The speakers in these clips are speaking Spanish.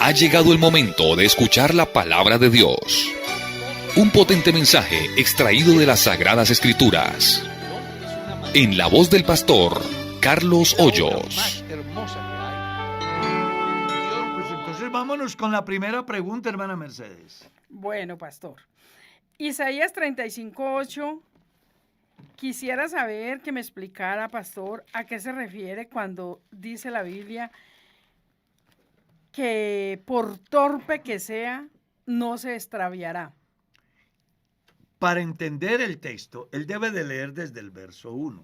Ha llegado el momento de escuchar la palabra de Dios. Un potente mensaje extraído de las Sagradas Escrituras. En la voz del pastor Carlos Hoyos. Pues entonces vámonos con la primera pregunta, hermana Mercedes. Bueno, pastor. Isaías 35:8. Quisiera saber que me explicara, pastor, a qué se refiere cuando dice la Biblia que por torpe que sea, no se extraviará. Para entender el texto, él debe de leer desde el verso 1.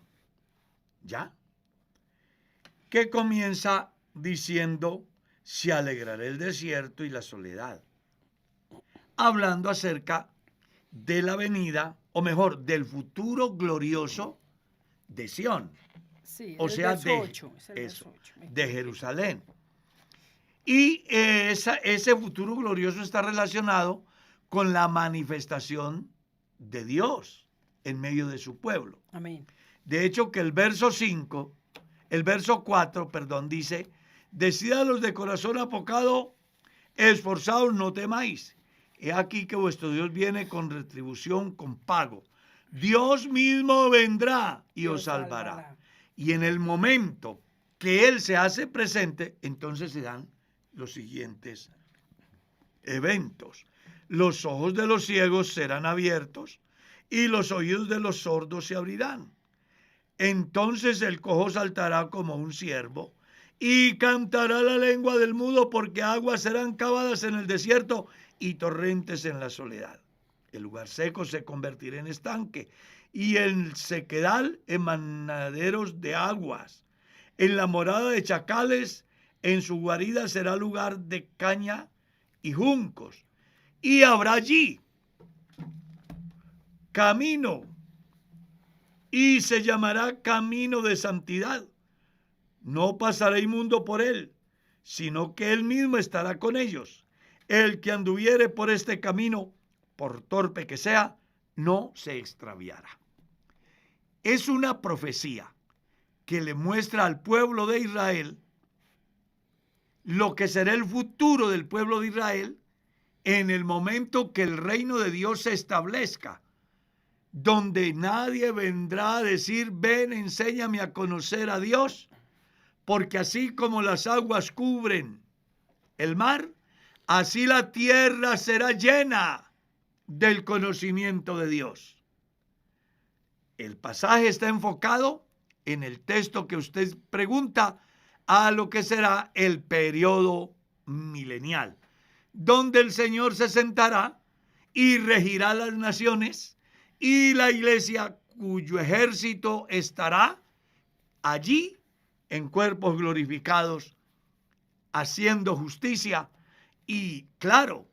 ¿Ya? Que comienza diciendo, se alegrará el desierto y la soledad. Hablando acerca de la venida, o mejor, del futuro glorioso de Sión. Sí, O el sea, verso 8, es el verso 8. de Jerusalén. Y ese futuro glorioso está relacionado con la manifestación de Dios en medio de su pueblo. Amén. De hecho, que el verso 4, dice, decid los de corazón apocado, esforzaos, no temáis. He aquí que vuestro Dios viene con retribución, con pago. Dios mismo vendrá y os salvará. Y en el momento que Él se hace presente, entonces se dan los siguientes eventos. Los ojos de los ciegos serán abiertos y los oídos de los sordos se abrirán. Entonces el cojo saltará como un ciervo y cantará la lengua del mudo, porque aguas serán cavadas en el desierto y torrentes en la soledad. El lugar seco se convertirá en estanque y el sequedal en manaderos de aguas. En la morada de chacales, en su guarida será lugar de caña y juncos. Y habrá allí camino, y se llamará camino de santidad. No pasará inmundo por él, sino que él mismo estará con ellos. El que anduviere por este camino, por torpe que sea, no se extraviará. Es una profecía que le muestra al pueblo de Israel lo que será el futuro del pueblo de Israel en el momento que el reino de Dios se establezca, donde nadie vendrá a decir, ven, enséñame a conocer a Dios, porque así como las aguas cubren el mar, así la tierra será llena del conocimiento de Dios. El pasaje está enfocado en el texto que usted pregunta a lo que será el periodo milenial, donde el Señor se sentará y regirá las naciones, y la iglesia, cuyo ejército estará allí en cuerpos glorificados, haciendo justicia. Y claro,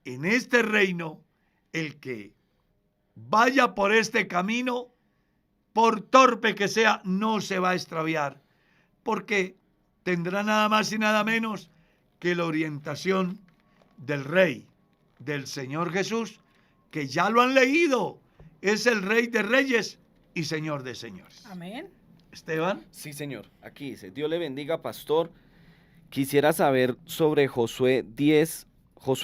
en este reino, el que vaya por este camino, por torpe que sea, no se va a extraviar, porque tendrá nada más y nada menos que la orientación del Rey, del Señor Jesús, que ya lo han leído. Es el Rey de Reyes y Señor de Señores. Amén. Esteban. Sí, señor. Aquí dice, Dios le bendiga, pastor. Quisiera saber sobre Josué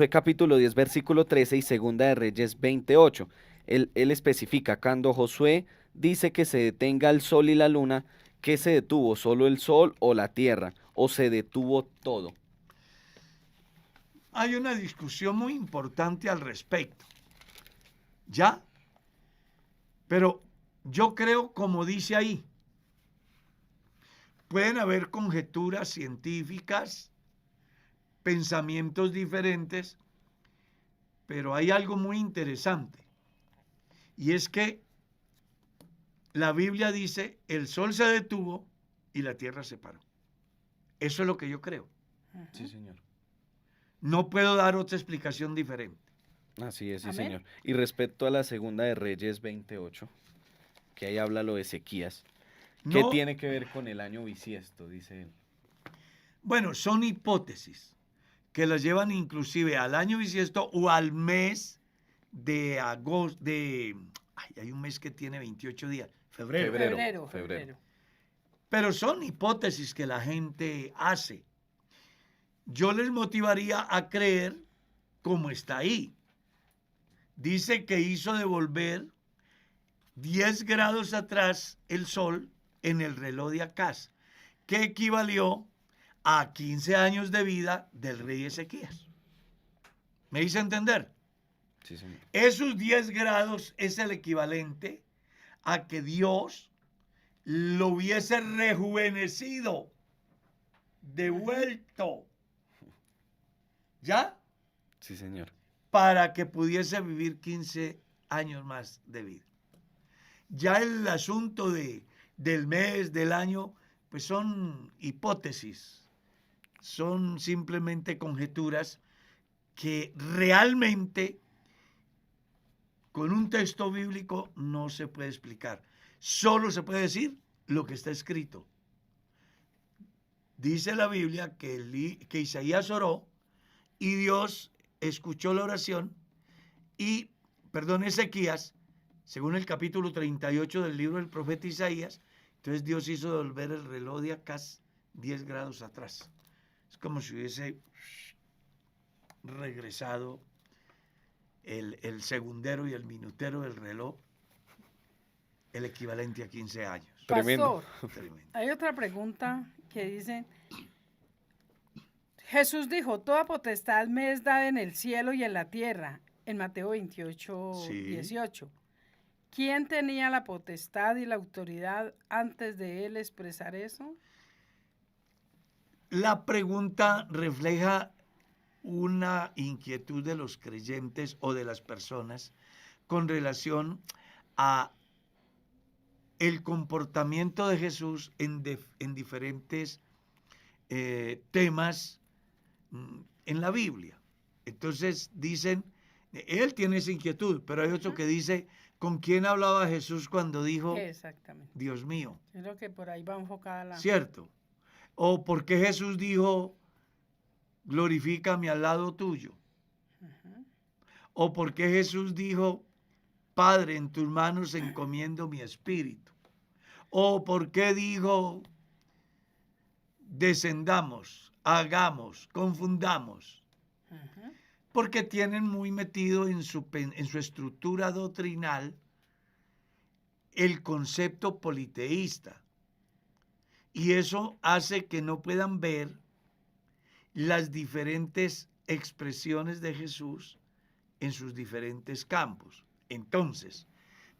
capítulo 10, versículo 13 y segunda de Reyes 28. Él especifica, cuando Josué dice que se detenga el sol y la luna, ¿qué se detuvo? ¿Solo el sol o la tierra? ¿O se detuvo todo? Hay una discusión muy importante al respecto. ¿Ya? Pero yo creo, como dice ahí, pueden haber conjeturas científicas, pensamientos diferentes, pero hay algo muy interesante. Y es que la Biblia dice, el sol se detuvo y la tierra se paró. Eso es lo que yo creo. Sí, señor. No puedo dar otra explicación diferente. Así es, sí, Amén. señor. Y respecto a la segunda de Reyes 28, que ahí habla lo de Ezequías, ¿qué No, tiene que ver con el año bisiesto? Dice él. bueno, son hipótesis que las llevan inclusive al año bisiesto o al mes de agosto, hay un mes que tiene 28 días, febrero. Febrero. Pero son hipótesis que la gente hace. yo les motivaría a creer como está ahí. Dice que hizo devolver 10 grados atrás el sol en el reloj de Acaz, que equivalió a 15 años de vida del rey Ezequías. ¿Me hice entender? Sí, señor. Esos 10 grados es el equivalente a que Dios lo hubiese rejuvenecido, devuelto, ¿ya? Sí, señor. Para que pudiese vivir 15 años más de vida. Ya el asunto del mes, del año, pues son hipótesis, son simplemente conjeturas que realmente con un texto bíblico no se puede explicar. Solo se puede decir lo que está escrito. Dice la Biblia que Isaías oró y Dios escuchó la oración y, Ezequías, según el capítulo 38 del libro del profeta Isaías, entonces Dios hizo devolver el reloj de Acaz 10 grados atrás. Es como si hubiese regresado el segundero y el minutero del reloj, el equivalente a 15 años. Tremendo. Pastor, Tremendo. hay otra pregunta que dice, Jesús dijo, toda potestad me es dada en el cielo y en la tierra, en Mateo 28, Sí. 18. ¿Quién tenía la potestad y la autoridad antes de él expresar eso? La pregunta refleja una inquietud de los creyentes o de las personas con relación a el comportamiento de Jesús en diferentes temas en la Biblia. Entonces dicen, él tiene esa inquietud, pero hay otro que dice, ¿con quién hablaba Jesús cuando dijo, Exactamente. Dios mío? Es lo que por ahí va enfocada la... ¿Cierto? O ¿por qué Jesús dijo, glorifícame al lado tuyo? O ¿por qué Jesús dijo, Padre, en tus manos encomiendo mi espíritu? O ¿por qué dijo, descendamos, hagamos, confundamos? Porque tienen muy metido en su estructura doctrinal el concepto politeísta. Y eso hace que no puedan ver las diferentes expresiones de Jesús en sus diferentes campos. Entonces,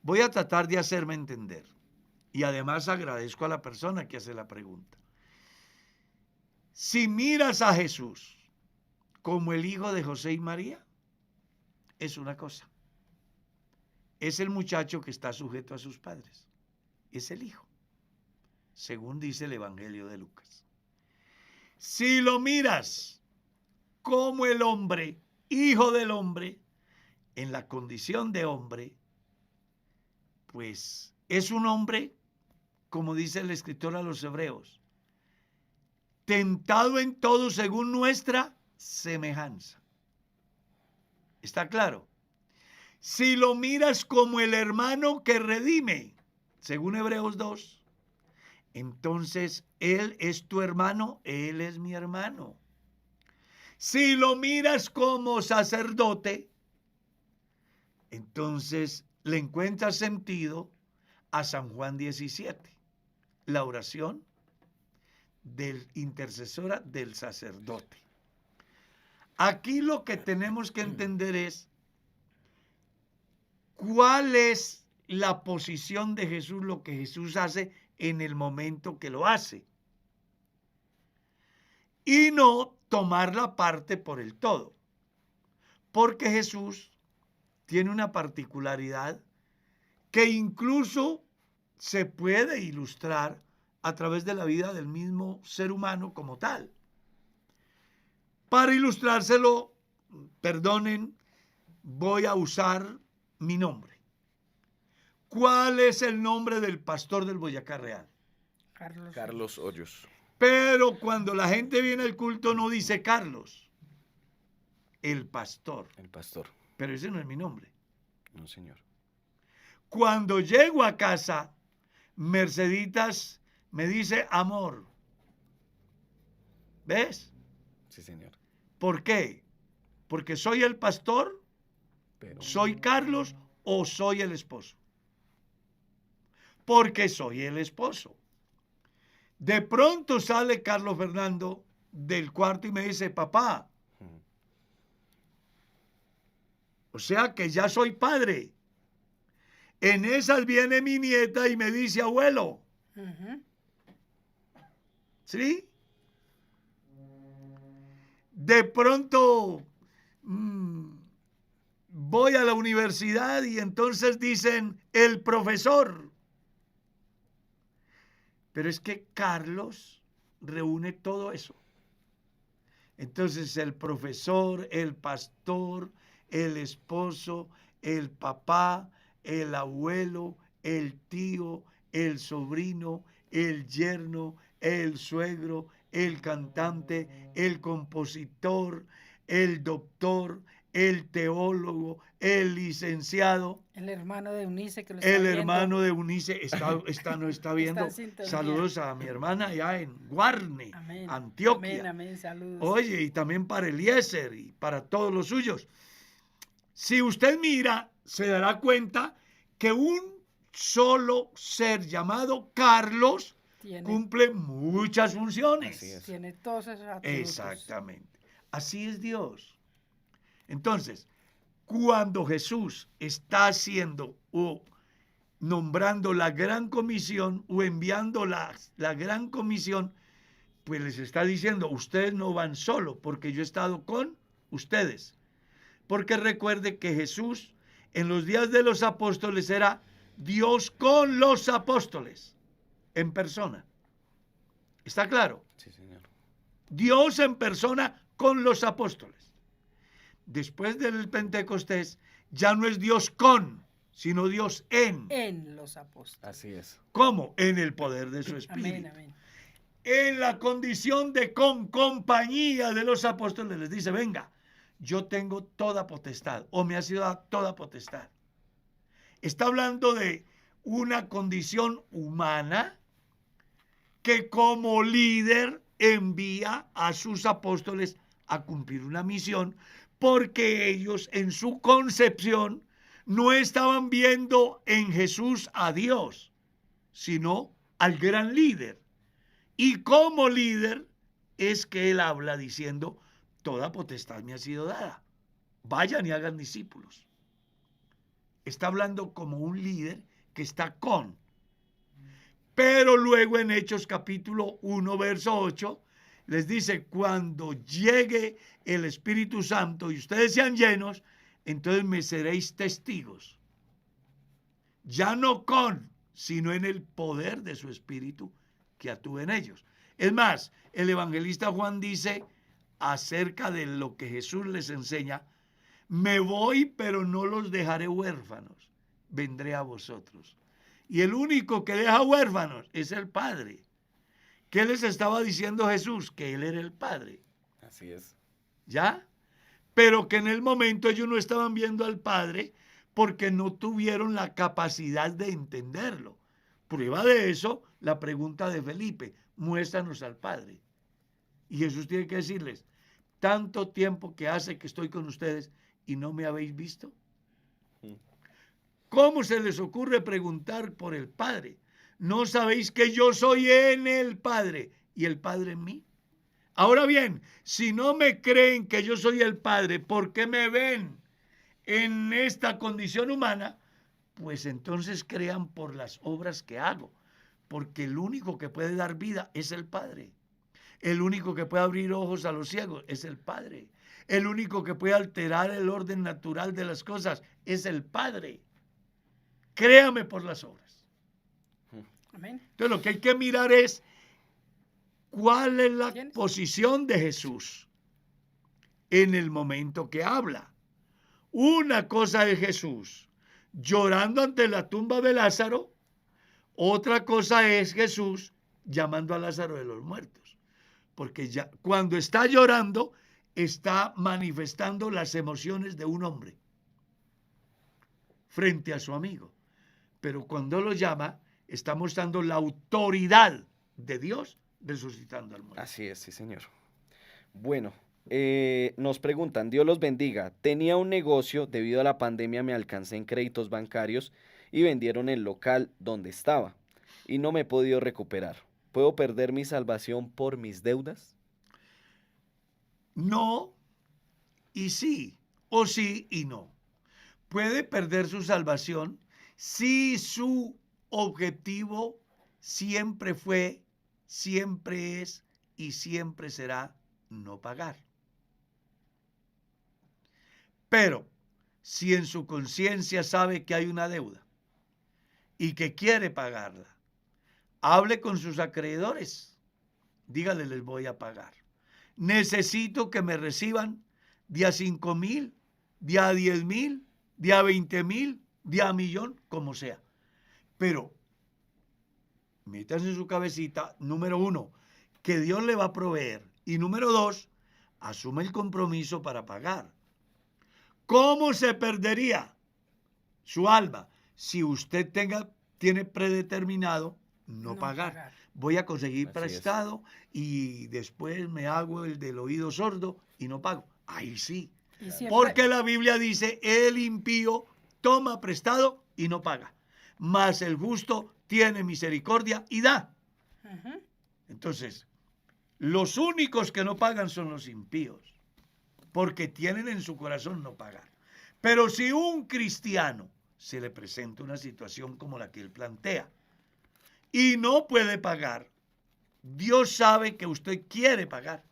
voy a tratar de hacerme entender. Y además agradezco a la persona que hace la pregunta. Si miras a Jesús como el hijo de José y María, es una cosa. Es el muchacho que está sujeto a sus padres. Es el hijo, según dice el Evangelio de Lucas. Si lo miras como el hombre, hijo del hombre, en la condición de hombre, pues es un hombre, como dice el escritor a los Hebreos, tentado en todo según nuestra semejanza. ¿Está claro? Si lo miras como el hermano que redime, según Hebreos 2, entonces él es tu hermano, él es mi hermano. Si lo miras como sacerdote, entonces le encuentras sentido a San Juan 17, la oración del intercesora del sacerdote. Aquí lo que tenemos que entender es cuál es la posición de Jesús, lo que Jesús hace en el momento que lo hace. Y no tomar la parte por el todo. Porque Jesús tiene una particularidad que incluso se puede ilustrar a través de la vida del mismo ser humano como tal. Para ilustrárselo, perdonen, voy a usar mi nombre. ¿Cuál es el nombre del pastor del Boyacá Real? Carlos Hoyos. Pero cuando la gente viene al culto no dice Carlos, el pastor. El pastor. Pero ese no es mi nombre. No, señor. Cuando llego a casa, Merceditas me dice amor. ¿Ves? Sí, señor. ¿Por qué? Porque soy el pastor, Pero... soy Carlos o soy el esposo. Porque soy el esposo. De pronto sale Carlos Fernando del cuarto y me dice, papá, o sea que ya soy padre. En esas viene mi nieta y me dice, abuelo. Ujú. ¿Sí? De pronto voy a la universidad y entonces dicen el profesor. Pero es que Carlos reúne todo eso. Entonces el profesor, el pastor, el esposo, el papá, el abuelo, el tío, el sobrino, el yerno, el suegro, el cantante, el compositor, el doctor, el teólogo, el licenciado, El hermano de Eunice que lo está el viendo. hermano de Eunice no está viendo. en sintonía. Saludos a mi hermana allá en Guarne, Amén. Antioquia. Amén, amén, saludos. Oye, y también para Eliezer y para todos los suyos. Si usted mira, se dará cuenta que un solo ser llamado Carlos cumple muchas funciones. Así es. Tiene todos esos atributos. Exactamente. Así es Dios. Entonces, cuando Jesús está haciendo o nombrando la gran comisión o enviando la gran comisión, pues les está diciendo, ustedes no van solo, porque yo he estado con ustedes. Porque recuerde que Jesús en los días de los apóstoles era Dios con los apóstoles, en persona. ¿Está claro? Sí, señor. Dios en persona con los apóstoles. Después del Pentecostés, ya no es Dios con, sino Dios en. En los apóstoles. Así es. ¿Cómo? En el poder de su Espíritu. Amén, amén. En la condición de compañía de los apóstoles les dice, venga, yo tengo toda potestad, o me ha sido dada toda potestad. Está hablando de una condición humana que como líder envía a sus apóstoles a cumplir una misión, porque ellos en su concepción no estaban viendo en Jesús a Dios, sino al gran líder. Y como líder es que él habla diciendo, toda potestad me ha sido dada. Vayan y hagan discípulos. Está hablando como un líder que está con. Pero luego en Hechos capítulo 1, verso 8, les dice, cuando llegue el Espíritu Santo y ustedes sean llenos, entonces me seréis testigos. Ya no con, sino en el poder de su Espíritu que actúe en ellos. Es más, el evangelista Juan dice acerca de lo que Jesús les enseña, me voy, pero no los dejaré huérfanos, vendré a vosotros. Y el único que deja huérfanos es el Padre. ¿Qué les estaba diciendo Jesús? Que Él era el Padre. Así es. ¿Ya? Pero que en el momento ellos no estaban viendo al Padre porque no tuvieron la capacidad de entenderlo. Prueba de eso, la pregunta de Felipe, muéstranos al Padre. Y Jesús tiene que decirles, tanto tiempo que hace que estoy con ustedes y no me habéis visto. ¿Cómo se les ocurre preguntar por el Padre? ¿No sabéis que yo soy en el Padre y el Padre en mí? Ahora bien, si no me creen que yo soy el Padre, ¿por qué me ven en esta condición humana? Pues entonces crean por las obras que hago, porque el único que puede dar vida es el Padre. El único que puede abrir ojos a los ciegos es el Padre. El único que puede alterar el orden natural de las cosas es el Padre. Créame por las obras. Amén. Entonces lo que hay que mirar es cuál es la posición de Jesús en el momento que habla. Una cosa es Jesús llorando ante la tumba de Lázaro, otra cosa es Jesús llamando a Lázaro de los muertos. Porque ya cuando está llorando, está manifestando las emociones de un hombre frente a su amigo. Pero cuando lo llama, está mostrando la autoridad de Dios resucitando al muerto. Así es, sí, señor. Bueno, Nos preguntan, Dios los bendiga. Tenía un negocio, debido a la pandemia me alcancé en créditos bancarios y vendieron el local donde estaba y no me he podido recuperar. ¿Puedo perder mi salvación por mis deudas? No y sí, o sí y no. Puede perder su salvación si su objetivo siempre fue, siempre es y siempre será no pagar. Pero si en su conciencia sabe que hay una deuda y que quiere pagarla, hable con sus acreedores. Dígale, les voy a pagar. Necesito que me reciban de a 5,000, de a 10,000, de a 20,000, de a 1,000,000, como sea. Pero métanse en su cabecita, número 1, que Dios le va a proveer. Y número 2, asume el compromiso para pagar. ¿Cómo se perdería su alma si usted tiene predeterminado no pagar? Voy a conseguir prestado y después me hago el del oído sordo y no pago. Ahí sí. Porque la Biblia dice, el impío toma prestado y no paga, mas el justo tiene misericordia y da. Entonces, los únicos que no pagan son los impíos, porque tienen en su corazón no pagar. Pero si un cristiano se le presenta una situación como la que él plantea y no puede pagar, Dios sabe que usted quiere pagar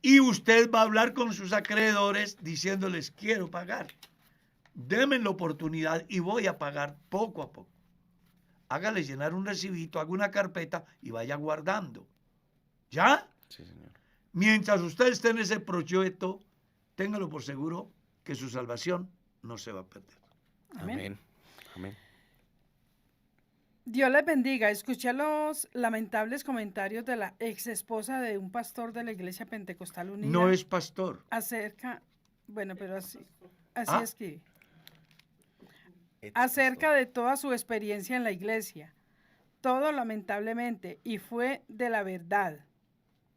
y usted va a hablar con sus acreedores diciéndoles, quiero pagar, denme la oportunidad y voy a pagar poco a poco. Hágale llenar un recibito, haga una carpeta y vaya guardando. ¿Ya? Sí, señor. Mientras usted esté en ese proyecto, téngalo por seguro que su salvación no se va a perder. Amén. Amén. Dios les bendiga. Escuché los lamentables comentarios de la ex esposa de un pastor de la Iglesia Pentecostal Unida. No es pastor. Acerca, bueno, pero así Ah. escribe. Acerca de toda su experiencia en la iglesia. Todo lamentablemente, y fue de la verdad.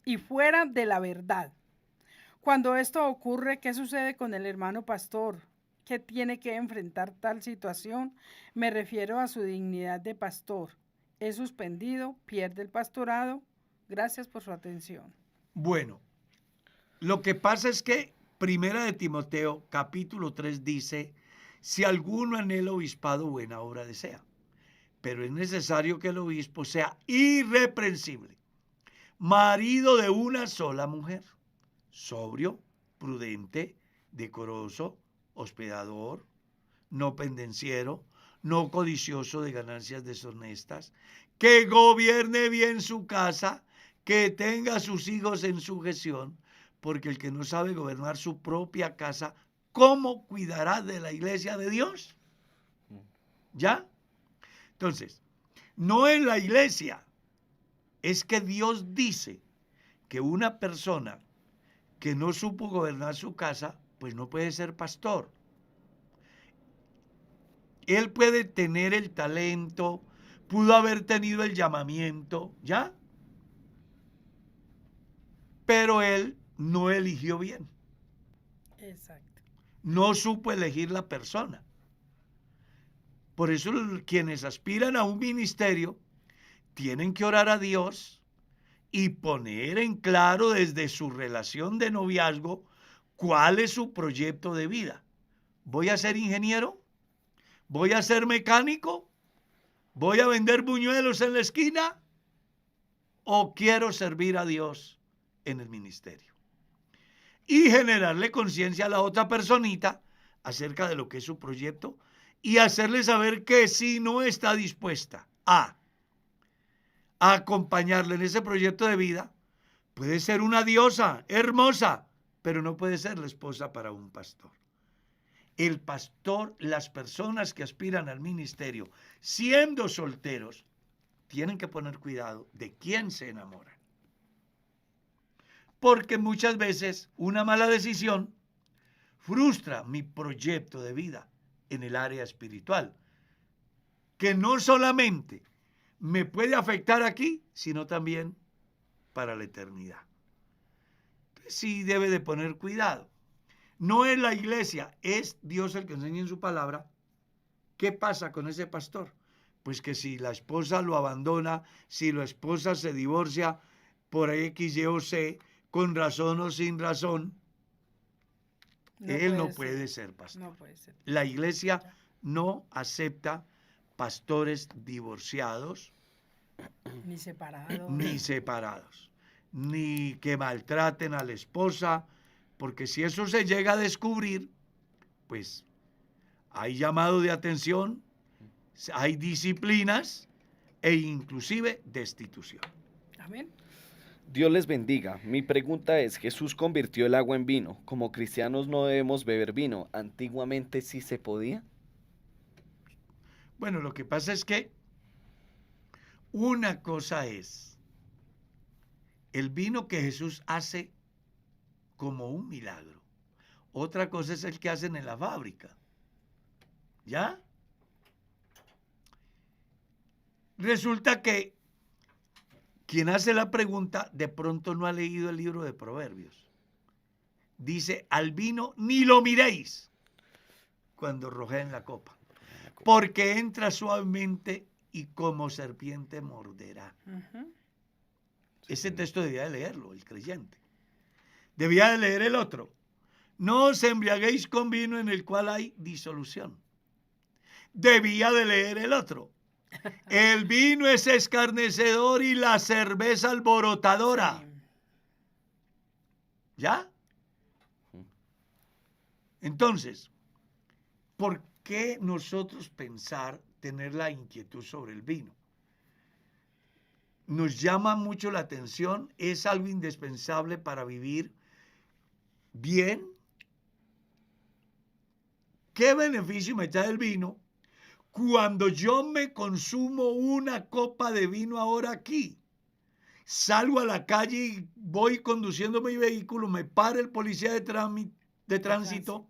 Y fuera de la verdad. Cuando esto ocurre, ¿qué sucede con el hermano pastor? ¿Qué tiene que enfrentar tal situación? Me refiero a su dignidad de pastor. Es suspendido, pierde el pastorado. Gracias por su atención. Bueno, lo que pasa es que Primera de Timoteo, capítulo 3, dice, si alguno anhela obispado, buena obra desea. Pero es necesario que el obispo sea irreprensible, marido de una sola mujer, sobrio, prudente, decoroso, hospedador, no pendenciero, no codicioso de ganancias deshonestas, que gobierne bien su casa, que tenga a sus hijos en sujeción, porque el que no sabe gobernar su propia casa, ¿cómo cuidará de la iglesia de Dios? ¿Ya? Entonces, no en la iglesia, es que Dios dice que una persona que no supo gobernar su casa, pues no puede ser pastor. Él puede tener el talento, pudo haber tenido el llamamiento, ¿ya? Pero él no eligió bien. Exacto. No supo elegir la persona. Por eso quienes aspiran a un ministerio tienen que orar a Dios y poner en claro desde su relación de noviazgo cuál es su proyecto de vida. ¿Voy a ser ingeniero? ¿Voy a ser mecánico? ¿Voy a vender buñuelos en la esquina? ¿O quiero servir a Dios en el ministerio? Y generarle conciencia a la otra personita acerca de lo que es su proyecto y hacerle saber que si no está dispuesta a acompañarle en ese proyecto de vida, puede ser una diosa hermosa, pero no puede ser la esposa para un pastor. El pastor, las personas que aspiran al ministerio, siendo solteros, tienen que poner cuidado de quién se enamoran. Porque muchas veces una mala decisión frustra mi proyecto de vida en el área espiritual, que no solamente me puede afectar aquí, sino también para la eternidad. sí debe de poner cuidado. No es la iglesia, es Dios el que enseña en su palabra. ¿Qué pasa con ese pastor? Pues que si la esposa lo abandona, si la esposa se divorcia por X, Y o Z, con razón o sin razón, él no puede ser pastor. No puede ser. La iglesia no acepta pastores divorciados, Ni separados, ni que maltraten a la esposa, porque si eso se llega a descubrir, pues hay llamado de atención, hay disciplinas e inclusive destitución. Amén. Dios les bendiga. Mi pregunta es, Jesús convirtió el agua en vino. Como cristianos no debemos beber vino. ¿Antiguamente sí se podía? Bueno, lo que pasa es que una cosa es el vino que Jesús hace como un milagro. Otra cosa es el que hacen en la fábrica. ¿Ya? Resulta que quien hace la pregunta de pronto no ha leído el libro de Proverbios. Dice, al vino ni lo miréis cuando rojea en la copa, porque entra suavemente y como serpiente morderá. Ese texto debía de leerlo el creyente. Debía de leer el otro. No os embriaguéis con vino en el cual hay disolución. Debía de leer el otro. El vino es escarnecedor y la cerveza alborotadora. ¿Ya? Entonces, ¿por qué nosotros tener la inquietud sobre el vino? Nos llama mucho la atención, es algo indispensable para vivir bien. ¿Qué beneficio me trae el vino cuando yo me consumo una copa de vino ahora aquí? Salgo a la calle y voy conduciendo mi vehículo, me para el policía de tránsito,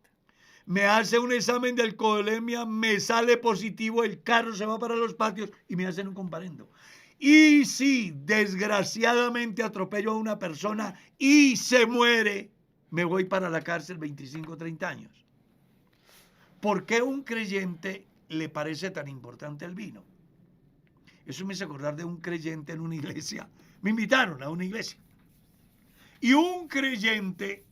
me hace un examen de alcoholemia, me sale positivo, el carro se va para los patios y me hacen un comparendo. Y si desgraciadamente atropello a una persona y se muere, me voy para la cárcel 25 o 30 años. ¿Por qué a un creyente le parece tan importante el vino? Eso me hace acordar de un creyente en una iglesia. Me invitaron a una iglesia. Y un creyente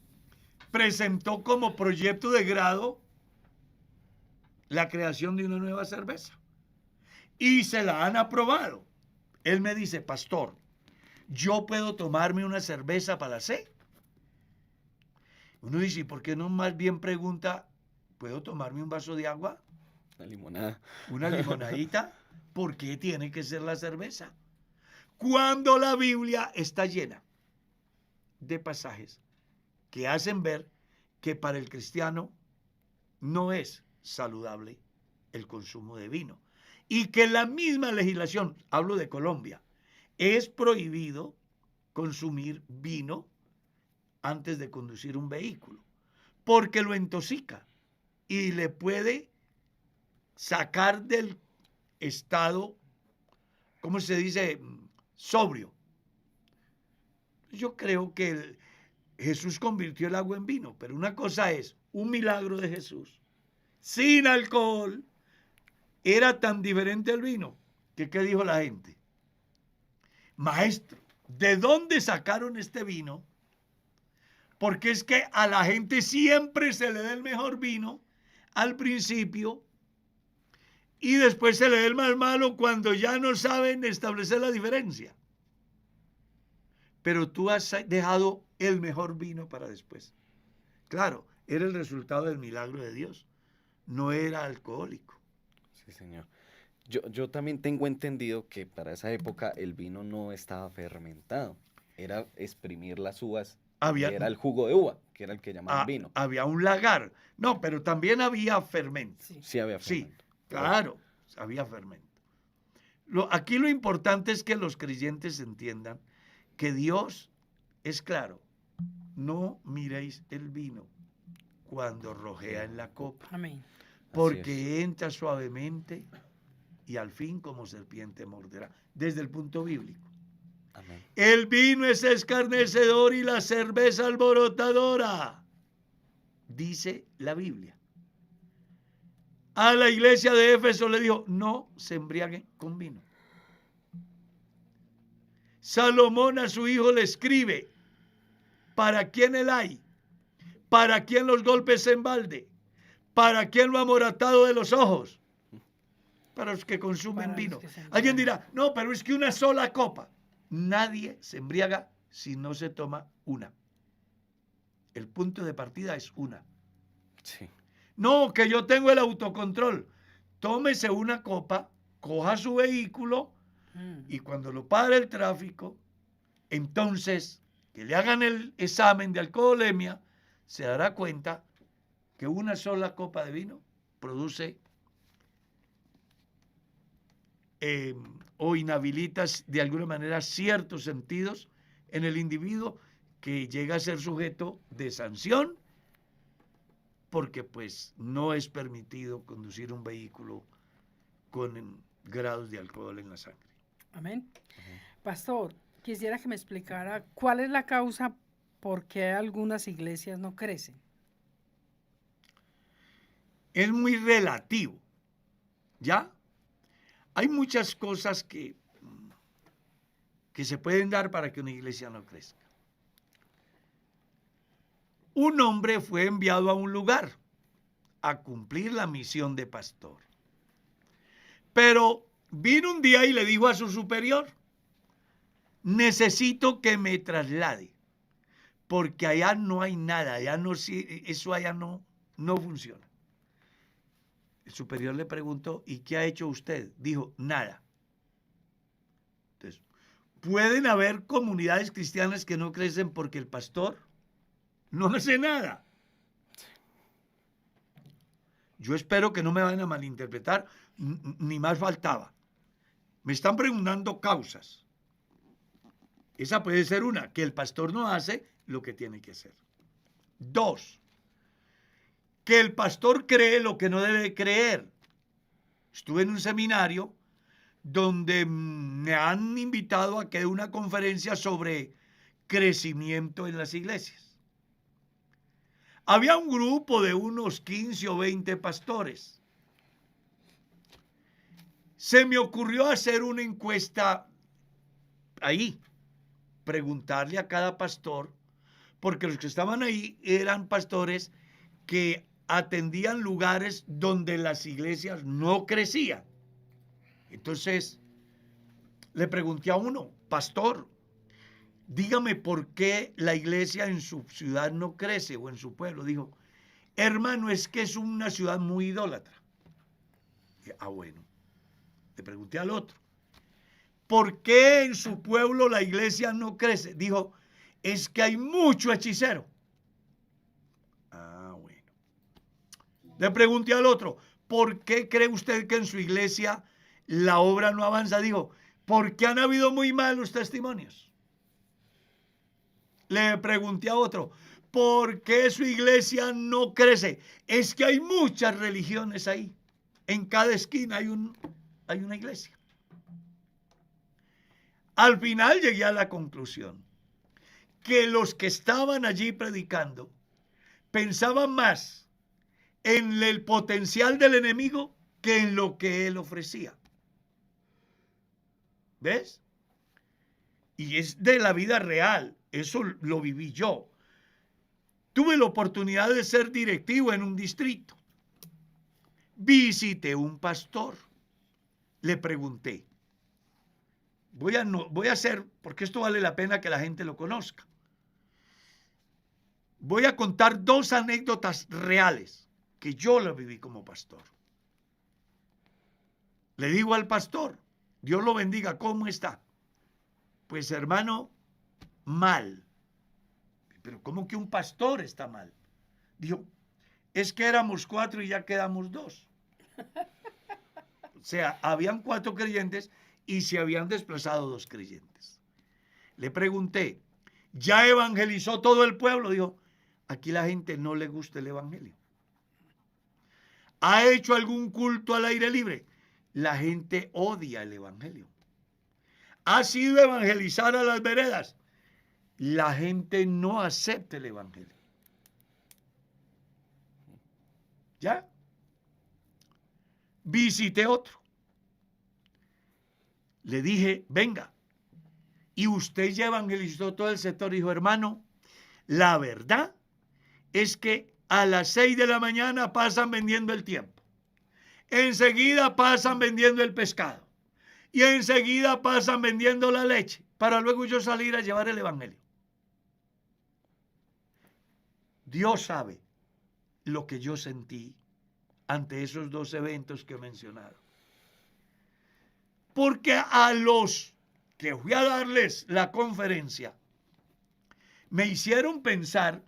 presentó como proyecto de grado la creación de una nueva cerveza. Y se la han aprobado. Él me dice, pastor, ¿yo puedo tomarme una cerveza para la sed? Uno dice, ¿y por qué no más bien pregunta, ¿puedo tomarme un vaso de agua? Una limonada. Una limonadita. ¿Por qué tiene que ser la cerveza? Cuando la Biblia está llena de pasajes que hacen ver que para el cristiano no es saludable el consumo de vino. Y que la misma legislación, hablo de Colombia, es prohibido consumir vino antes de conducir un vehículo, porque lo intoxica y le puede sacar del estado, ¿cómo se dice?, sobrio. Yo creo que Jesús convirtió el agua en vino, pero una cosa es un milagro de Jesús sin alcohol. Era tan diferente el vino que ¿qué dijo la gente? Maestro, ¿de dónde sacaron este vino? Porque es que a la gente siempre se le da el mejor vino al principio y después se le da el más malo cuando ya no saben establecer la diferencia. Pero tú has dejado el mejor vino para después. Claro, era el resultado del milagro de Dios. No era alcohólico. Sí, señor. Yo también tengo entendido que para esa época el vino no estaba fermentado. Era exprimir las uvas. Era el jugo de uva, que era el que llamaban vino. Había un lagar. No, pero también había fermento. Sí había fermento. Sí, claro, había fermento. Aquí lo importante es que los creyentes entiendan que Dios es claro. No miréis el vino cuando rojea en la copa. Amén. Porque entra suavemente y al fin como serpiente morderá. Desde el punto bíblico. Amén. El vino es escarnecedor y la cerveza alborotadora, dice la Biblia. A la iglesia de Éfeso le dijo, no se embriaguen con vino. Salomón a su hijo le escribe, ¿para quién el hay? ¿Para quién los golpes en balde? ¿Para quién lo amoratado de los ojos? Para los que consumen vino. Alguien dirá, no, pero es que una sola copa. Nadie se embriaga si no se toma una. El punto de partida es una. Sí. No, que yo tengo el autocontrol. Tómese una copa, coja su vehículo y cuando lo pare el tráfico, entonces que le hagan el examen de alcoholemia, se dará cuenta que una sola copa de vino produce o inhabilita de alguna manera ciertos sentidos en el individuo que llega a ser sujeto de sanción porque pues no es permitido conducir un vehículo con grados de alcohol en la sangre. Amén. Pastor, quisiera que me explicara cuál es la causa por qué algunas iglesias no crecen. Es muy relativo, ¿ya? Hay muchas cosas que se pueden dar para que una iglesia no crezca. Un hombre fue enviado a un lugar a cumplir la misión de pastor. Pero vino un día y le dijo a su superior, necesito que me traslade, porque allá no hay nada, eso allá no funciona. El superior le preguntó, ¿y qué ha hecho usted? Dijo, nada. Entonces, pueden haber comunidades cristianas que no crecen porque el pastor no hace nada. Yo espero que no me vayan a malinterpretar, ni más faltaba. Me están preguntando causas. Esa puede ser una, que el pastor no hace lo que tiene que hacer. 2, que el pastor cree lo que no debe creer. Estuve en un seminario donde me han invitado a que dé una conferencia sobre crecimiento en las iglesias. Había un grupo de unos 15 o 20 pastores. Se me ocurrió hacer una encuesta ahí, preguntarle a cada pastor, porque los que estaban ahí eran pastores que atendían lugares donde las iglesias no crecían. Entonces, le pregunté a uno, pastor, dígame por qué la iglesia en su ciudad no crece o en su pueblo. Dijo, hermano, es que es una ciudad muy idólatra. Dije, bueno. Le pregunté al otro, ¿por qué en su pueblo la iglesia no crece? Dijo, es que hay mucho hechicero. Bueno. Le pregunté al otro, ¿por qué cree usted que en su iglesia la obra no avanza? Dijo, porque han habido muy malos testimonios. Le pregunté a otro, ¿por qué su iglesia no crece? Es que hay muchas religiones ahí. En cada esquina hay una iglesia. Al final llegué a la conclusión que los que estaban allí predicando pensaban más en el potencial del enemigo que en lo que él ofrecía. ¿Ves? Y es de la vida real. Eso lo viví yo. Tuve la oportunidad de ser directivo en un distrito. Visité un pastor. Le pregunté. Voy a hacer, porque esto vale la pena que la gente lo conozca. Voy a contar 2 anécdotas reales que yo lo viví como pastor. Le digo al pastor, Dios lo bendiga, ¿cómo está? Pues hermano, mal. Pero ¿cómo que un pastor está mal? Dijo, es que éramos 4 y ya quedamos 2. O sea, habían 4 creyentes y se habían desplazado 2 creyentes. Le pregunté, ¿ya evangelizó todo el pueblo? Dijo, aquí la gente no le gusta el evangelio. ¿Ha hecho algún culto al aire libre? La gente odia el evangelio. ha sido evangelizar a las veredas. La gente no acepta el evangelio. ¿Ya? Visité otro. Le dije, venga. Y usted ya evangelizó todo el sector. Dijo, hermano, la verdad es que a las 6 de la mañana pasan vendiendo el tiempo. Enseguida pasan vendiendo el pescado. Y enseguida pasan vendiendo la leche. Para luego yo salir a llevar el evangelio. Dios sabe lo que yo sentí ante esos dos eventos que he mencionado. Porque a los que fui a darles la conferencia, me hicieron pensar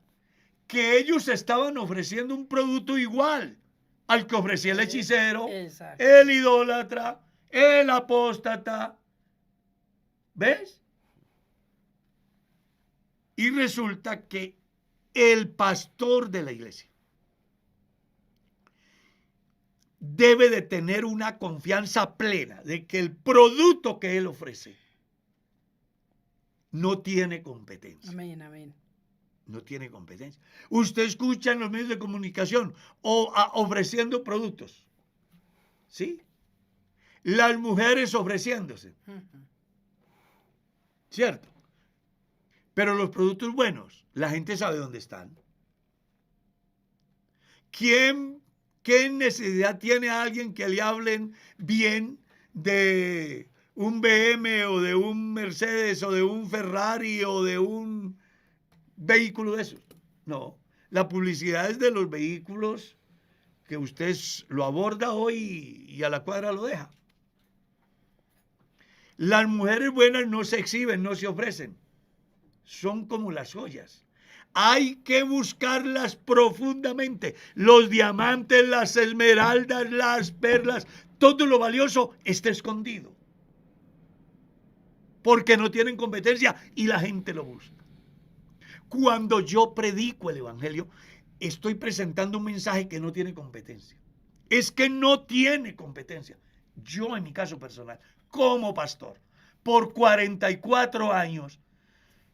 que ellos estaban ofreciendo un producto igual al que ofrecía el hechicero, Exacto. el idólatra, el apóstata. ¿Ves? Y resulta que el pastor de la iglesia debe de tener una confianza plena de que el producto que él ofrece no tiene competencia. Amén, amén. No tiene competencia. Usted escucha en los medios de comunicación ofreciendo productos. ¿Sí? Las mujeres ofreciéndose. ¿Cierto? Pero los productos buenos, la gente sabe dónde están. ¿Qué necesidad tiene alguien que le hablen bien de un BM o de un Mercedes o de un Ferrari o de un vehículo de esos? No, la publicidad es de los vehículos que usted lo aborda hoy y a la cuadra lo deja. Las mujeres buenas no se exhiben, no se ofrecen. Son como las joyas. Hay que buscarlas profundamente. Los diamantes, las esmeraldas, las perlas, todo lo valioso está escondido. Porque no tienen competencia y la gente lo busca. Cuando yo predico el evangelio, estoy presentando un mensaje que no tiene competencia. Es que no tiene competencia. Yo, en mi caso personal, como pastor, por 44 años,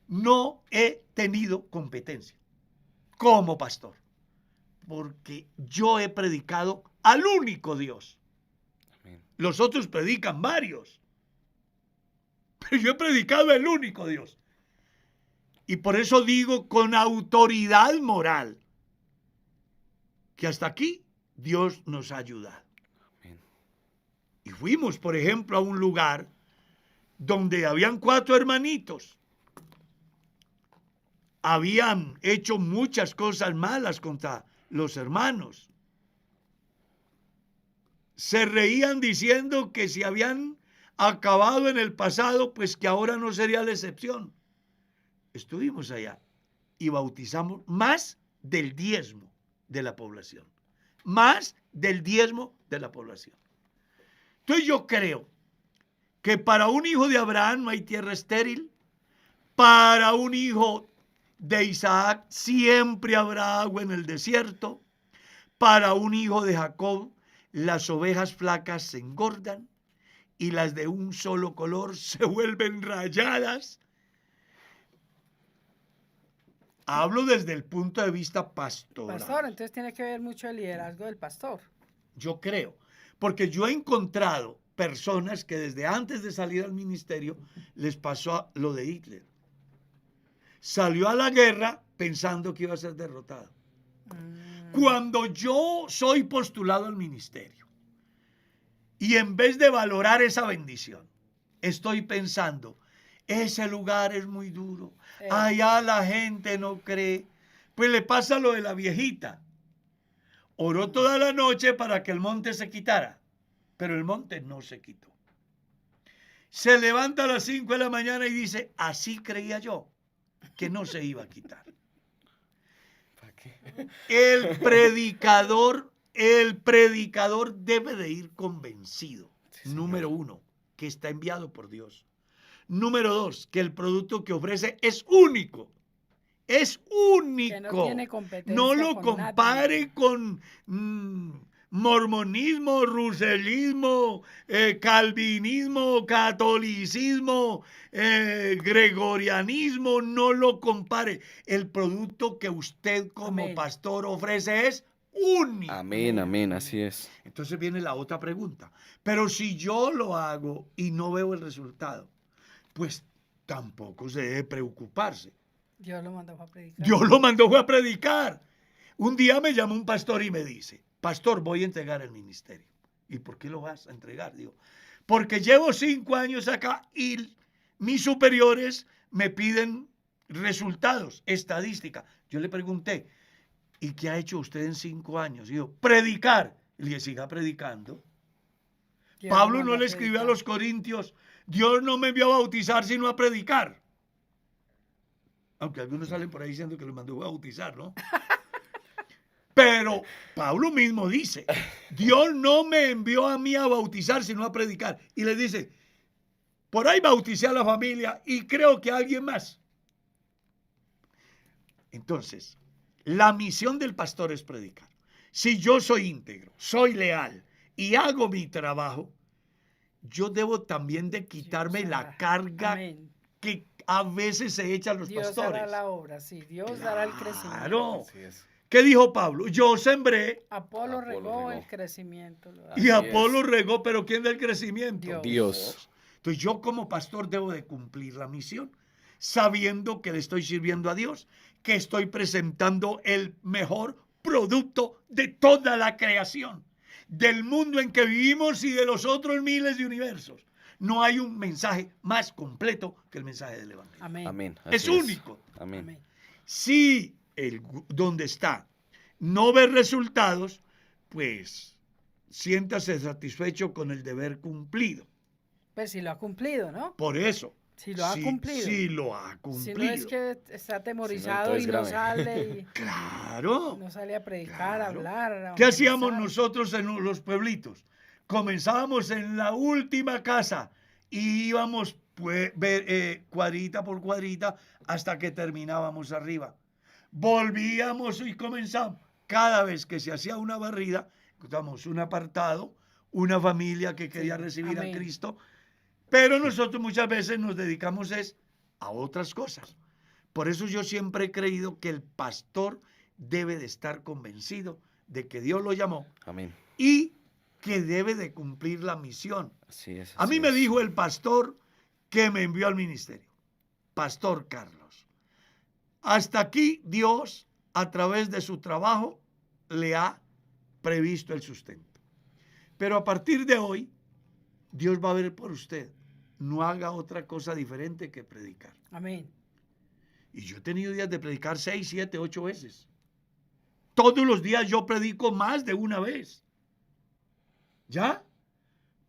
no he tenido competencia como pastor, porque yo he predicado al único Dios. Amén. Los otros predican varios, pero yo he predicado el único Dios. Y por eso digo con autoridad moral que hasta aquí Dios nos ha ayudado. Amén. Y fuimos, por ejemplo, a un lugar donde habían 4 hermanitos. Habían hecho muchas cosas malas contra los hermanos. Se reían diciendo que si habían acabado en el pasado, pues que ahora no sería la excepción. Estuvimos allá y bautizamos más del 10% de la población. Más del 10% de la población. Entonces yo creo que para un hijo de Abraham no hay tierra estéril. Para un hijo de Isaac siempre habrá agua en el desierto. Para un hijo de Jacob las ovejas flacas se engordan y las de un solo color se vuelven rayadas. Hablo desde el punto de vista pastoral. Pastor, entonces tiene que ver mucho el liderazgo del pastor. Yo creo, porque yo he encontrado personas que desde antes de salir al ministerio les pasó lo de Hitler. Salió a la guerra pensando que iba a ser derrotado. Cuando yo soy postulado al ministerio y en vez de valorar esa bendición, estoy pensando, ese lugar es muy duro, allá la gente no cree, pues le pasa lo de la viejita. Oró toda la noche para que el monte se quitara, pero el monte no se quitó. Se levanta a las 5 de la mañana y dice, así creía yo que no se iba a quitar. El predicador debe de ir convencido. Sí, número 1, que está enviado por Dios. Número 2, que el producto que ofrece es único. Es único. Que no tiene competencia. No lo con compare nadie. con mormonismo, ruselismo, calvinismo, catolicismo, gregorianismo, no lo compare. El producto que usted como Amén. pastor ofrece es único. Amén, amén, así es. Entonces viene la otra pregunta. Pero si yo lo hago y no veo el resultado, pues tampoco se debe preocuparse. Dios lo mandó a predicar. Dios lo mandó fue a predicar. Un día me llamó un pastor y me dice, pastor, voy a entregar el ministerio. ¿Y por qué lo vas a entregar? Digo, porque llevo 5 años acá y mis superiores me piden resultados, estadística. Yo le pregunté, ¿y qué ha hecho usted en 5 años? Digo, predicar. Y le dije, siga predicando. Dios lo Pablo mandó no a le escribió a predicar. los corintios, Dios no me envió a bautizar sino a predicar. Aunque algunos salen por ahí diciendo que lo mandó a bautizar, ¿no? Pero Pablo mismo dice, Dios no me envió a mí a bautizar sino a predicar. Y le dice, por ahí bauticé a la familia y creo que a alguien más. Entonces, la misión del pastor es predicar. Si yo soy íntegro, soy leal y hago mi trabajo, yo debo también de quitarme Dios la hará. carga Amén. que a veces se echan los Dios pastores. hará la obra, sí. Dios dará el crecimiento. Claro. Así es. ¿Qué dijo Pablo? Yo sembré Apolo Apolo regó, regó. el crecimiento. Lo da. y Así Apolo es. regó, pero ¿quién da el crecimiento? Dios. Dios. Entonces yo como pastor debo de cumplir la misión, sabiendo que le estoy sirviendo a Dios, que estoy presentando el mejor producto de toda la creación, del mundo en que vivimos y de los otros miles de universos. No hay un mensaje más completo que el mensaje del Evangelio. Amén. Amén. Es así único. Amén. Amén. Si donde está no ve resultados, pues siéntase satisfecho con el deber cumplido. Pues si lo ha cumplido, ¿no? Por eso. Si lo ha cumplido. Si lo ha Si cumplido. no es que está atemorizado entonces y no grave. sale y Claro. no sale a predicar, a Claro. hablar. a ¿Qué hacíamos evangelizar. nosotros en los pueblitos? Comenzábamos en la última casa y íbamos cuadrita por cuadrita hasta que terminábamos arriba. Volvíamos y comenzamos. Cada vez que se hacía una barrida, encontramos un apartado, una familia que quería Sí, recibir amén. a Cristo, pero nosotros muchas veces nos dedicamos a otras cosas. Por eso yo siempre he creído que el pastor debe de estar convencido de que Dios lo llamó Amén. y que debe de cumplir la misión. Así es. A mí así me es. dijo el pastor que me envió al ministerio, Pastor Carlos. Hasta aquí Dios, a través de su trabajo, le ha previsto el sustento. Pero a partir de hoy, Dios va a ver por usted. No haga otra cosa diferente que predicar. Amén. Y yo he tenido días de predicar 6, 7, 8 veces. Todos los días yo predico más de una vez. ¿Ya?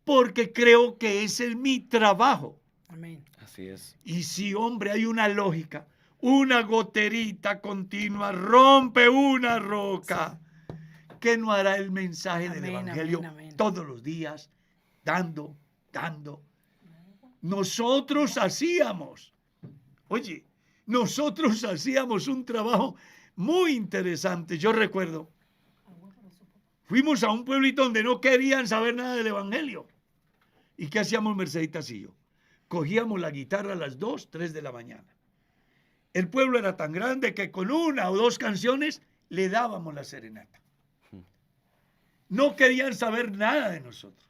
Porque creo que ese es mi trabajo. Amén. Así es. Y si, hombre, hay una lógica, una goterita continua rompe una roca, ¿qué no hará el mensaje del Amén, Evangelio amén, amén. todos los días? Dando. Nosotros hacíamos un trabajo muy interesante. Yo recuerdo, fuimos a un pueblito donde no querían saber nada del Evangelio. ¿Y qué hacíamos Merceditas y yo? Cogíamos la guitarra a las 2, 3 de la mañana. El pueblo era tan grande que con 1 o 2 canciones le dábamos la serenata. No querían saber nada de nosotros.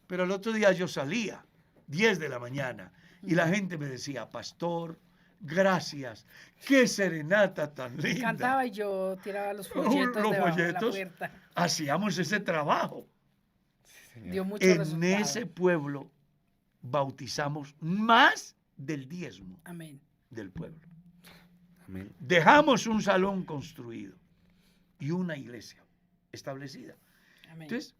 Pero el otro día yo salía, 10 de la mañana, y la gente me decía, pastor, gracias, qué serenata tan linda. Cantaba y yo tiraba los folletos Los debajo de la folletos. puerta. Hacíamos ese trabajo. Dio mucho En resultado. ese pueblo bautizamos más del diezmo Amén. del pueblo. Amén. Dejamos un salón construido y una iglesia establecida. Amén. Entonces,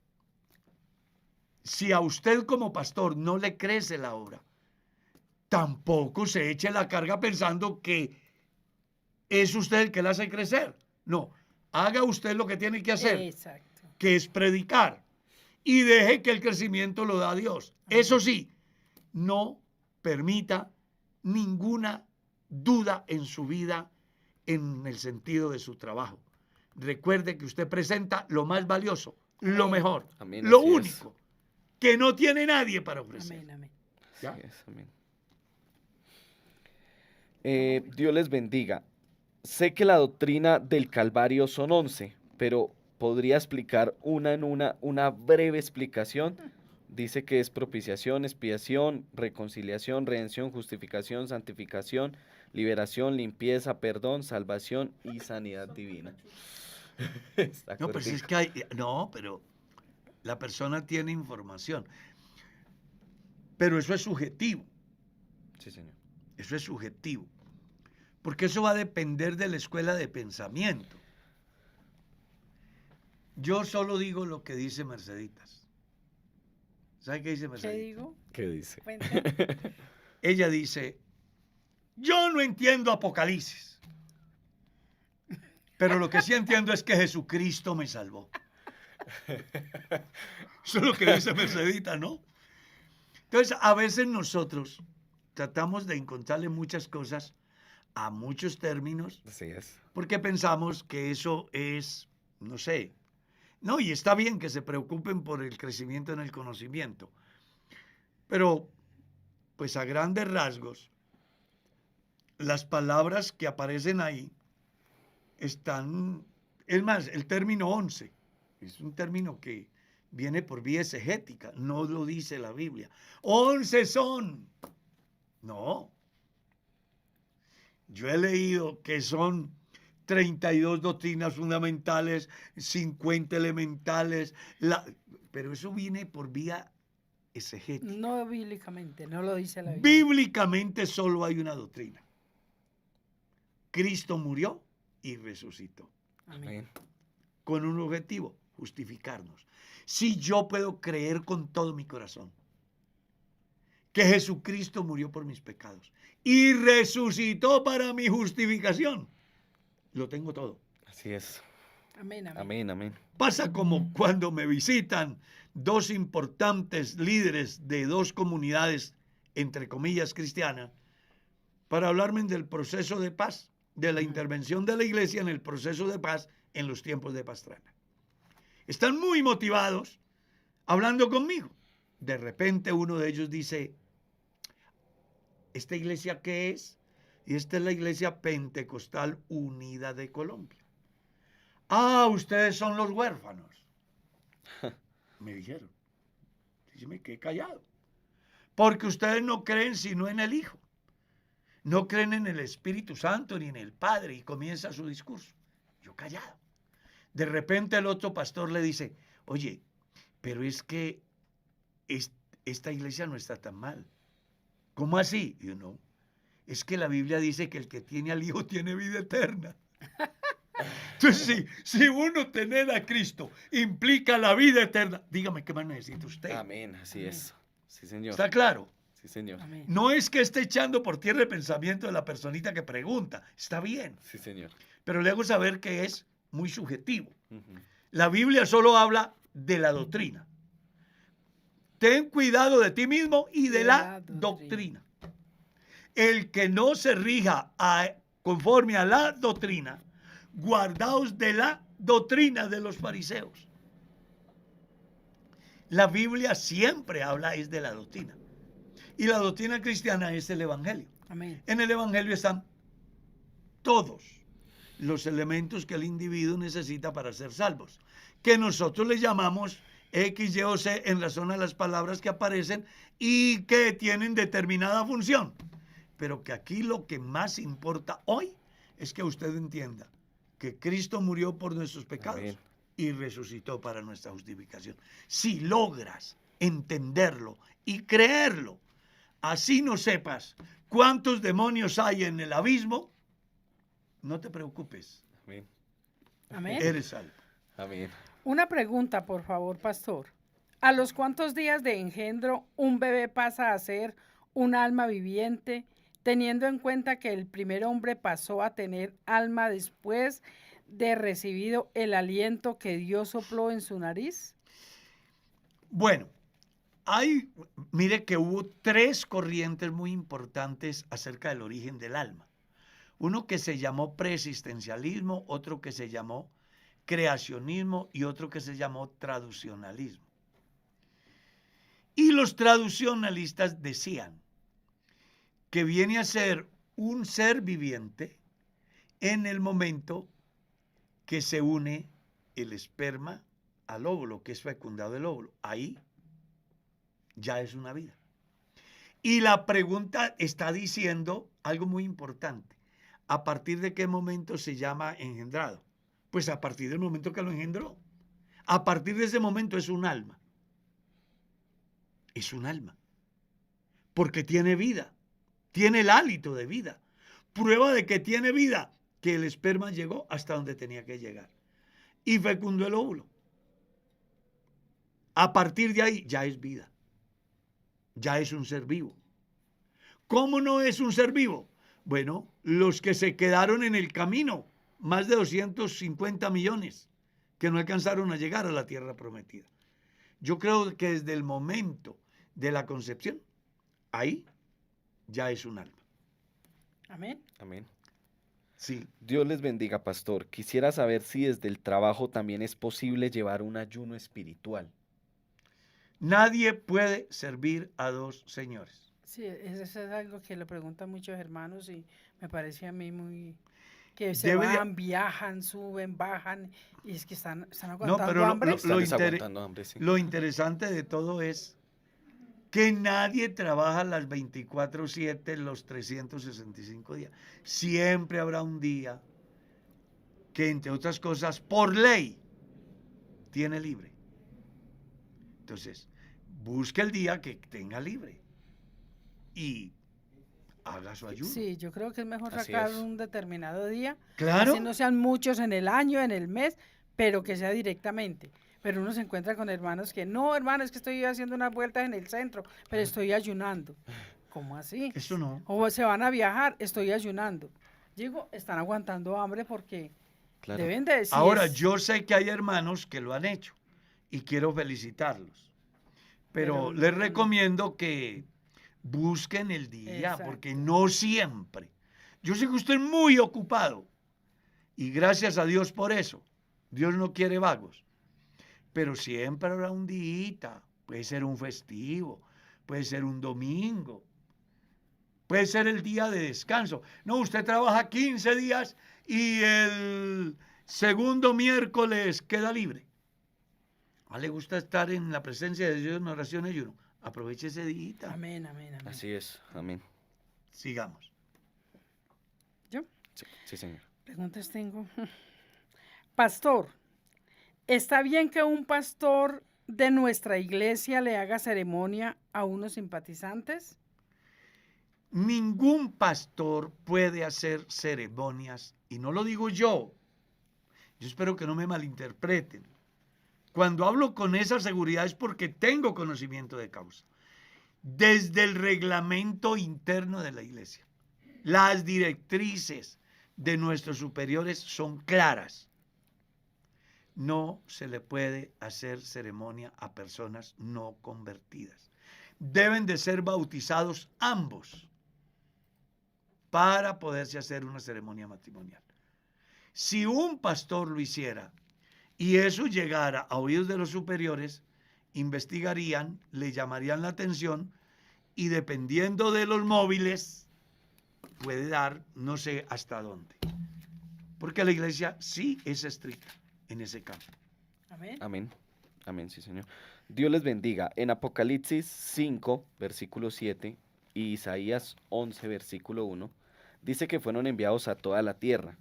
si a usted como pastor no le crece la obra, tampoco se eche la carga pensando que es usted el que la hace crecer. No, haga usted lo que tiene que hacer, Exacto. que es predicar, y deje que el crecimiento lo da Dios. Eso sí, no permita ninguna duda en su vida en el sentido de su trabajo. Recuerde que usted presenta lo más valioso, lo Amén. mejor, Amén, lo así es. único, que no tiene nadie para ofrecer. Amén, amén. ¿Ya? Así es, amén. Dios les bendiga. Sé que la doctrina del Calvario son 11, pero ¿podría explicar una breve explicación? Dice que es propiciación, expiación, reconciliación, redención, justificación, santificación, liberación, limpieza, perdón, salvación y sanidad divina. Está No, pues es cortico. que hay, no, pero la persona tiene información. Pero eso es subjetivo, Sí, señor. eso es subjetivo. Porque eso va a depender de la escuela de pensamiento. Yo solo digo lo que dice Merceditas. ¿Sabe qué dice ¿Qué Merceditas? digo? ¿Qué dice? Cuente. Ella dice, yo no entiendo Apocalipsis, pero lo que sí entiendo es que Jesucristo me salvó. Eso es lo que dice Mercedita, ¿no? Entonces, a veces nosotros tratamos de encontrarle muchas cosas a muchos términos Así es. porque pensamos que eso es, no sé, no, y está bien que se preocupen por el crecimiento en el conocimiento, pero pues a grandes rasgos, las palabras que aparecen ahí están, es más, el término 11 es un término que viene por vía exegética, no lo dice la Biblia. 11 son. No. Yo he leído que son 32 doctrinas fundamentales, 50 elementales, pero eso viene por vía exegética. No bíblicamente, no lo dice la Biblia. Bíblicamente solo hay una doctrina. Cristo murió y resucitó. Amén. Amén. Con un objetivo, justificarnos. Si yo puedo creer con todo mi corazón que Jesucristo murió por mis pecados y resucitó para mi justificación, lo tengo todo. Así es. Amén, amén. Amén, amén. Pasa como cuando me visitan dos importantes líderes de dos comunidades, entre comillas, cristianas, para hablarme del proceso de paz, de la intervención de la iglesia en el proceso de paz en los tiempos de Pastrana. Están muy motivados hablando conmigo. De repente uno de ellos dice, ¿esta iglesia qué es? Y esta es la Iglesia Pentecostal Unida de Colombia. Ah, ustedes son los huérfanos. Me dijeron. Y me quedé callado. Porque ustedes no creen sino en el Hijo. No creen en el Espíritu Santo ni en el Padre. Y comienza su discurso. Yo callado. De repente el otro pastor le dice, oye, pero es que esta iglesia no está tan mal. ¿Cómo así? Y yo, no. Es que la Biblia dice que el que tiene al Hijo tiene vida eterna. Entonces, si uno tener a Cristo implica la vida eterna, dígame qué más necesita usted. Amén, así Amén. es. Sí, señor. ¿Está claro? Sí, señor. Amén. No es que esté echando por tierra el pensamiento de la personita que pregunta. Está bien. Sí, señor. Pero le hago saber que es muy subjetivo. Ujú. La Biblia solo habla de la doctrina. Ten cuidado de ti mismo y de la doctrina. El que no se rija conforme a la doctrina, guardaos de la doctrina de los fariseos. La Biblia siempre habla es de la doctrina. Y la doctrina cristiana es el Evangelio. Amén. En el Evangelio están todos los elementos que el individuo necesita para ser salvos, que nosotros le llamamos X, Y o Z en razón a las palabras que aparecen y que tienen determinada función. Pero que aquí lo que más importa hoy es que usted entienda que Cristo murió por nuestros pecados Amén. y resucitó para nuestra justificación. Si logras entenderlo y creerlo, así no sepas cuántos demonios hay en el abismo, no te preocupes, Amén. Amén. eres salvo. Amén. Una pregunta, por favor, pastor. ¿A los cuántos días de engendro un bebé pasa a ser un alma viviente, teniendo en cuenta que el primer hombre pasó a tener alma después de recibido el aliento que Dios sopló en su nariz? Bueno, mire que hubo tres corrientes muy importantes acerca del origen del alma. Uno que se llamó preexistencialismo, otro que se llamó creacionismo y otro que se llamó traducionalismo. Y los traducionalistas decían que viene a ser un ser viviente en el momento que se une el esperma al óvulo, que es fecundado el óvulo. Ahí ya es una vida. Y la pregunta está diciendo algo muy importante. ¿A partir de qué momento se llama engendrado? Pues a partir del momento que lo engendró. A partir de ese momento es un alma. Es un alma. Porque tiene vida. Tiene el hálito de vida. Prueba de que tiene vida, que el esperma llegó hasta donde tenía que llegar. Y fecundó el óvulo. A partir de ahí ya es vida. Ya es un ser vivo. ¿Cómo no es un ser vivo? Bueno, los que se quedaron en el camino, más de 250 millones, que no alcanzaron a llegar a la tierra prometida. Yo creo que desde el momento de la concepción, ahí ya es un alma. Amén. Amén. Sí. Dios les bendiga, pastor. Quisiera saber si desde el trabajo también es posible llevar un ayuno espiritual. Nadie puede servir a dos señores. Sí, eso es algo que le preguntan muchos hermanos y me parece a mí muy... que se Debe de- van, viajan, suben, bajan y es que están No, aguantando pero hambre. Están desaguantando hambre, sí. lo interesante de todo es que nadie trabaja las 24/7, los 365 días. Siempre habrá un día que, entre otras cosas, por ley, tiene libre. Entonces, busque el día que tenga libre y haga su ayuno. Sí, yo creo que es mejor Así sacar es. un determinado día. Claro. Así no sean muchos en el año, en el mes, pero que sea directamente. Pero uno se encuentra con hermanos que, no, hermano, es que estoy haciendo unas vueltas en el centro, pero estoy ayunando. ¿Cómo así? Eso no. O se van a viajar, estoy ayunando. Digo, están aguantando hambre porque Claro. deben de decir. Ahora, yo sé que hay hermanos que lo han hecho y quiero felicitarlos. Pero Pero les no. recomiendo que busquen el día, Exacto. porque no siempre. Yo sé que usted es muy ocupado y gracias a Dios por eso. Dios no quiere vagos. Pero siempre habrá un día, puede ser un festivo, puede ser un domingo, puede ser el día de descanso. No, usted trabaja 15 días y el segundo miércoles queda libre. ¿A le gusta estar en la presencia de Dios en oración y ayuno? Aproveche ese día. Amén, amén, amén. Así es. Amén. Sigamos. ¿Yo? Sí, sí, señor. Preguntas tengo. Pastor, ¿está bien que un pastor de nuestra iglesia le haga ceremonia a unos simpatizantes? Ningún pastor puede hacer ceremonias, y no lo digo yo. Yo espero que no me malinterpreten. Cuando hablo con esa seguridad es porque tengo conocimiento de causa. Desde el reglamento interno de la iglesia, las directrices de nuestros superiores son claras. No se le puede hacer ceremonia a personas no convertidas. Deben de ser bautizados ambos para poderse hacer una ceremonia matrimonial. Si un pastor lo hiciera y eso llegara a oídos de los superiores, investigarían, le llamarían la atención y dependiendo de los móviles puede dar no sé hasta dónde. Porque la iglesia sí es estricta en ese campo. Amén. Amén. Amén, sí, señor. Dios les bendiga. En Apocalipsis 5, versículo 7, y Isaías 11, versículo 1, dice que fueron enviados a toda la tierra.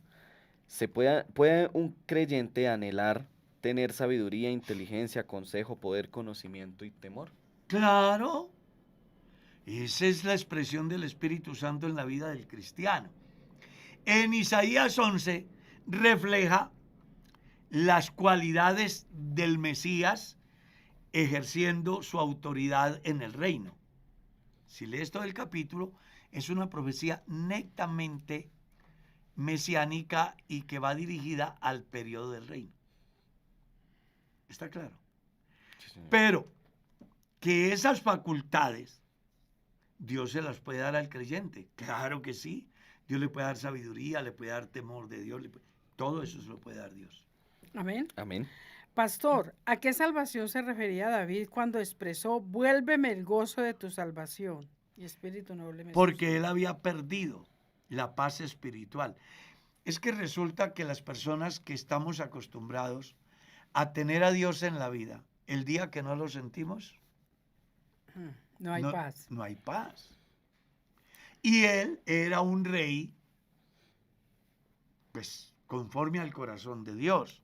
¿Puede un creyente anhelar tener sabiduría, inteligencia, consejo, poder, conocimiento y temor? Claro, esa es la expresión del Espíritu Santo en la vida del cristiano. En Isaías 11 refleja las cualidades del Mesías ejerciendo su autoridad en el reino. Si lees todo el capítulo, es una profecía netamente mesiánica y que va dirigida al periodo del reino. ¿Está claro? Sí, señor. Pero que esas facultades Dios se las puede dar al creyente. Claro que sí. Dios le puede dar sabiduría, le puede dar temor de Dios. Todo eso se lo puede dar Dios. Amén. Amén. Pastor, ¿a qué salvación se refería David cuando expresó, vuélveme el gozo de tu salvación? Y espíritu noble me Porque él había perdido la paz espiritual. Es que resulta que las personas que estamos acostumbrados a tener a Dios en la vida, el día que no lo sentimos, no hay paz. No hay paz. Y él era un rey, pues, conforme al corazón de Dios.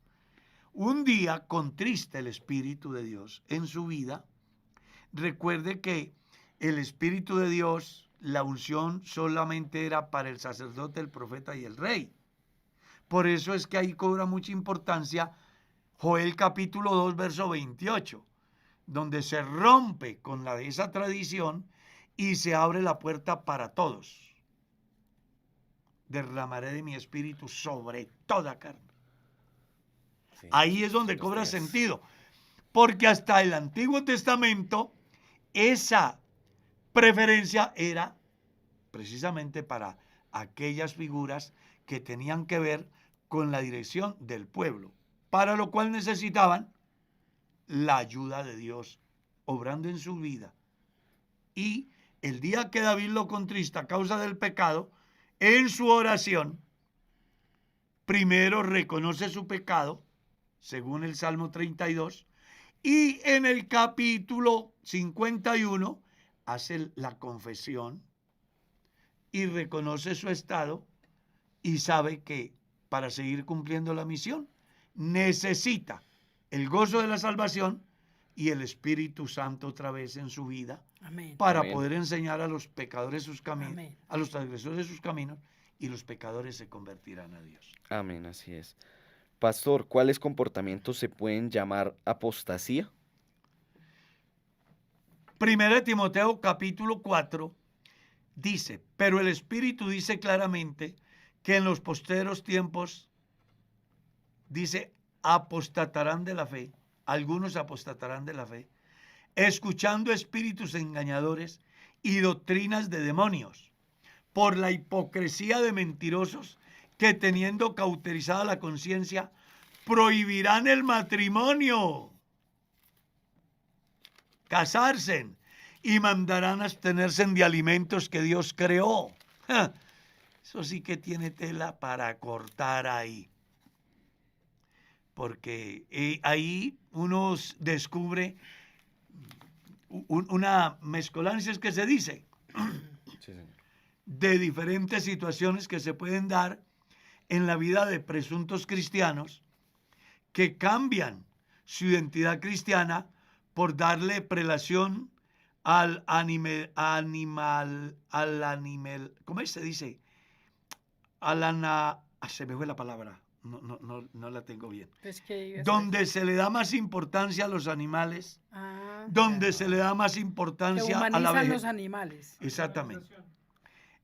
Un día contrista el Espíritu de Dios en su vida. Recuerde que el Espíritu de Dios, la unción solamente era para el sacerdote, el profeta y el rey. Por eso es que ahí cobra mucha importancia Joel capítulo 2, verso 28, donde se rompe con esa tradición y se abre la puerta para todos. Derramaré de mi espíritu sobre toda carne. Sí, ahí es donde cobra sentido, porque hasta el Antiguo Testamento esa preferencia era precisamente para aquellas figuras que tenían que ver con la dirección del pueblo, para lo cual necesitaban la ayuda de Dios obrando en su vida. Y el día que David lo contrista a causa del pecado, en su oración, primero reconoce su pecado, según el Salmo 32, y en el capítulo 51 hace la confesión y reconoce su estado y sabe que para seguir cumpliendo la misión necesita el gozo de la salvación y el Espíritu Santo otra vez en su vida. Amén. Para Amén. Poder enseñar a los pecadores sus caminos, Amén. A los transgresores sus caminos, y los pecadores se convertirán a Dios. Amén, así es. Pastor, ¿cuáles comportamientos se pueden llamar apostasía? 1 Timoteo capítulo 4 dice, pero el Espíritu dice claramente que en los posteros tiempos, dice, apostatarán de la fe, algunos apostatarán de la fe, escuchando espíritus engañadores y doctrinas de demonios, por la hipocresía de mentirosos que teniendo cauterizada la conciencia, prohibirán el matrimonio, casarse, y mandarán abstenerse de alimentos que Dios creó. Eso sí que tiene tela para cortar ahí. Porque ahí uno descubre una mezcolancia, es que se dice, sí, de diferentes situaciones que se pueden dar en la vida de presuntos cristianos que cambian su identidad cristiana por darle prelación al animal, ¿cómo se dice? Se me fue la palabra, no la tengo bien. Donde se le da más importancia a los animales, donde se le da más importancia a la vejez. Los animales. Exactamente.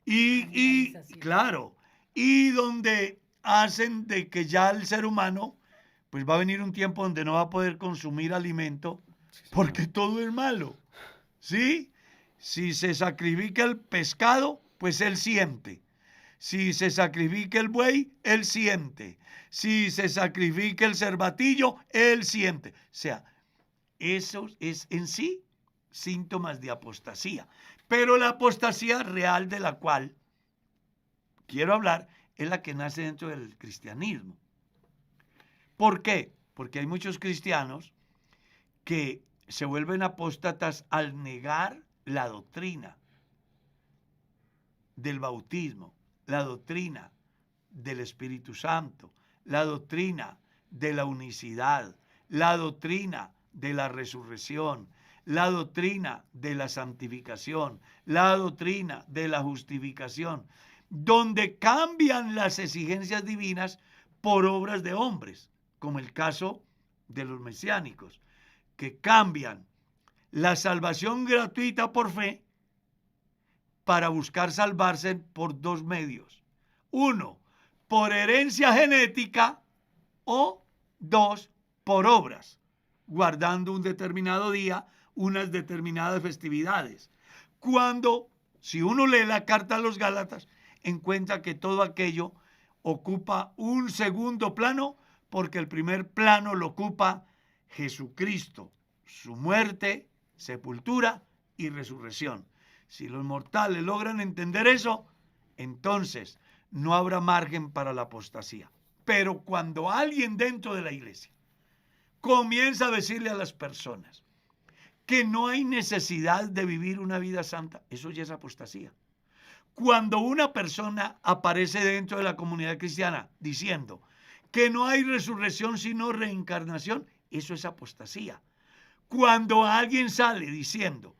Y claro, y donde hacen de que ya el ser humano, pues va a venir un tiempo donde no va a poder consumir alimento, porque todo es malo. ¿Sí? Si se sacrifica el pescado, pues él siente. Si se sacrifica el buey, él siente. Si se sacrifica el cervatillo, él siente. O sea, eso es en sí síntomas de apostasía. Pero la apostasía real de la cual quiero hablar es la que nace dentro del cristianismo. ¿Por qué? Porque hay muchos cristianos que se vuelven apóstatas al negar la doctrina del bautismo, la doctrina del Espíritu Santo, la doctrina de la unicidad, la doctrina de la resurrección, la doctrina de la santificación, la doctrina de la justificación, donde cambian las exigencias divinas por obras de hombres, como el caso de los mesiánicos, que cambian la salvación gratuita por fe para buscar salvarse por dos medios. Uno, por herencia genética, o dos, por obras, guardando un determinado día, unas determinadas festividades. Cuando, si uno lee la carta a los Gálatas, encuentra que todo aquello ocupa un segundo plano porque el primer plano lo ocupa Jesucristo, su muerte, sepultura y resurrección. Si los mortales logran entender eso, entonces no habrá margen para la apostasía. Pero cuando alguien dentro de la iglesia comienza a decirle a las personas que no hay necesidad de vivir una vida santa, eso ya es apostasía. Cuando una persona aparece dentro de la comunidad cristiana diciendo que no hay resurrección sino reencarnación, eso es apostasía. Cuando alguien sale diciendo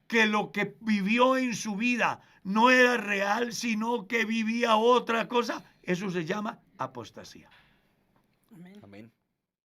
que lo que vivió en su vida no era real, sino que vivía otra cosa, eso se llama apostasía. Amén. Amén.